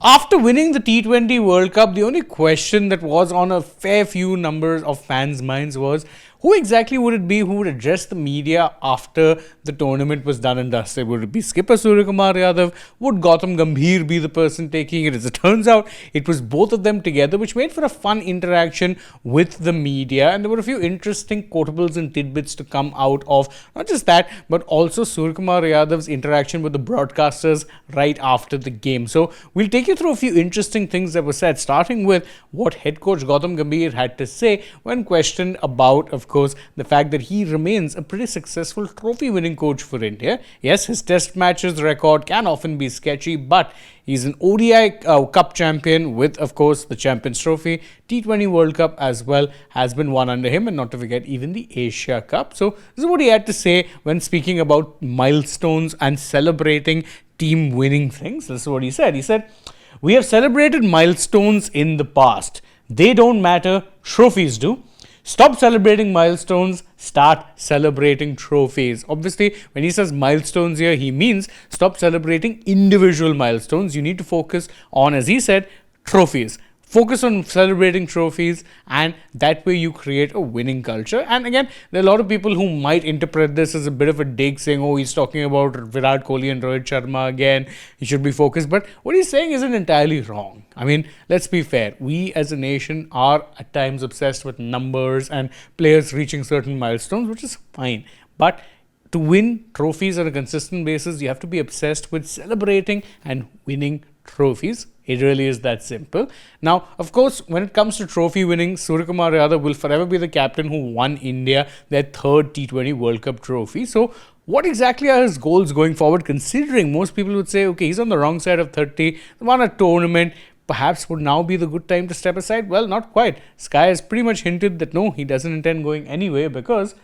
After winning the T20 World Cup, the only question that was on a fair few numbers of fans' minds was who exactly would it be who would address the media after the tournament was done and dusted? Would it be skipper Suryakumar Yadav? Would Gautam Gambhir be the person taking it? As it turns out, it was both of them together, which made for a fun interaction with the media. And there were a few interesting quotables and tidbits to come out of not just that, but also Suryakumar Yadav's interaction with the broadcasters right after the game. So we'll take you through a few interesting things that were said, starting with what head coach Gautam Gambhir had to say when questioned about, of course, the fact that he remains a pretty successful trophy winning coach for India. Yes, his test matches record can often be sketchy, but he's an ODI Cup champion with, of course, the Champions Trophy. T20 World Cup as well has been won under him, and not to forget even the Asia Cup. So this is what he had to say when speaking about milestones and celebrating team winning things. This is what he said. He said, "We have celebrated milestones in the past. They don't matter, trophies do. Stop celebrating milestones, start celebrating trophies." Obviously, when he says milestones here, he means stop celebrating individual milestones. You need to focus on, as he said, trophies. Focus on celebrating trophies, and that way you create a winning culture. And again, there are a lot of people who might interpret this as a bit of a dig, saying, oh, he's talking about Virat Kohli and Rohit Sharma again. He should be focused. But what he's saying isn't entirely wrong. I mean, let's be fair. We as a nation are at times obsessed with numbers and players reaching certain milestones, which is fine. But to win trophies on a consistent basis, you have to be obsessed with celebrating and winning trophies. It really is that simple. Now, of course, when it comes to trophy winning, Suryakumar Yadav will forever be the captain who won India their third T20 World Cup trophy. So, what exactly are his goals going forward, considering most people would say, okay, he's on the wrong side of 30, won a tournament, perhaps would now be the good time to step aside? Well, not quite. Sky has pretty much hinted that no, he doesn't intend going anywhere because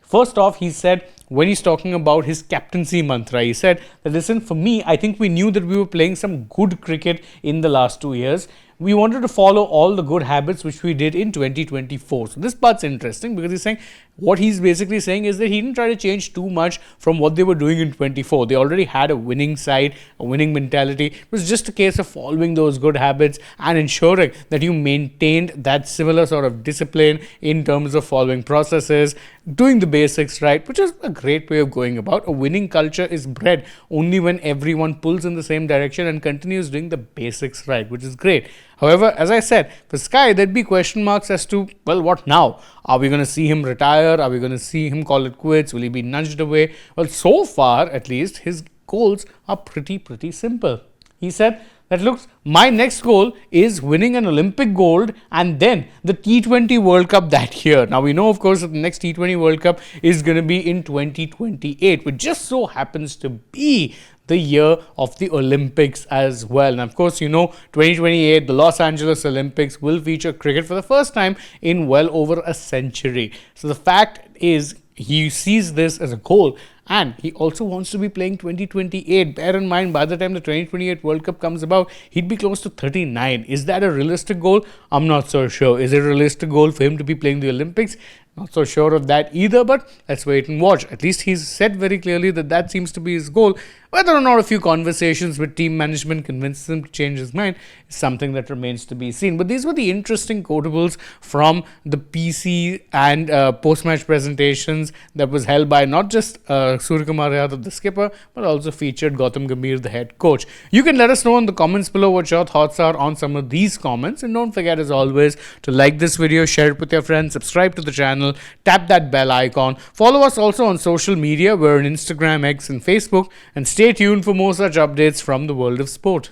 first off, he said, when he's talking about his captaincy mantra, he said that, listen, for me, I think we knew that we were playing some good cricket in the last 2 years. We wanted to follow all the good habits which we did in 2024. So this part's interesting because he's saying, what he's basically saying is that he didn't try to change too much from what they were doing in 24. They already had a winning side, a winning mentality. It was just a case of following those good habits and ensuring that you maintained that similar sort of discipline in terms of following processes, doing the basics right, which is a great way of going about. A winning culture is bred only when everyone pulls in the same direction and continues doing the basics right, which is great. However, as I said, for Sky, there'd be question marks as to, well, what now? Are we going to see him retire? Are we going to see him call it quits? Will he be nudged away? Well, so far, at least, his goals are pretty simple. He said that, look, my next goal is winning an Olympic gold and then the T20 World Cup that year. Now, we know, of course, that the next T20 World Cup is going to be in 2028, which just so happens to be the year of the Olympics as well. And of course, you know, 2028, the Los Angeles Olympics will feature cricket for the first time in well over a century. So the fact is, he sees this as a goal, and he also wants to be playing 2028. Bear in mind, by the time the 2028 World Cup comes about, he'd be close to 39. Is that a realistic goal? I'm not so sure. Is it a realistic goal for him to be playing the Olympics? Not so sure of that either, but let's wait and watch. At least he's said very clearly that that seems to be his goal. Whether or not a few conversations with team management convinces him to change his mind is something that remains to be seen. But these were the interesting quotables from the PC and post-match presentations that was held by not just Suryakumar Yadav, the skipper, but also featured Gautam Gambhir, the head coach. You can let us know in the comments below what your thoughts are on some of these comments. And don't forget, as always, to like this video, share it with your friends, subscribe to the channel, tap that bell icon. Follow us also on social media. We're on Instagram, X, and Facebook. And stay tuned for more such updates from the world of sport.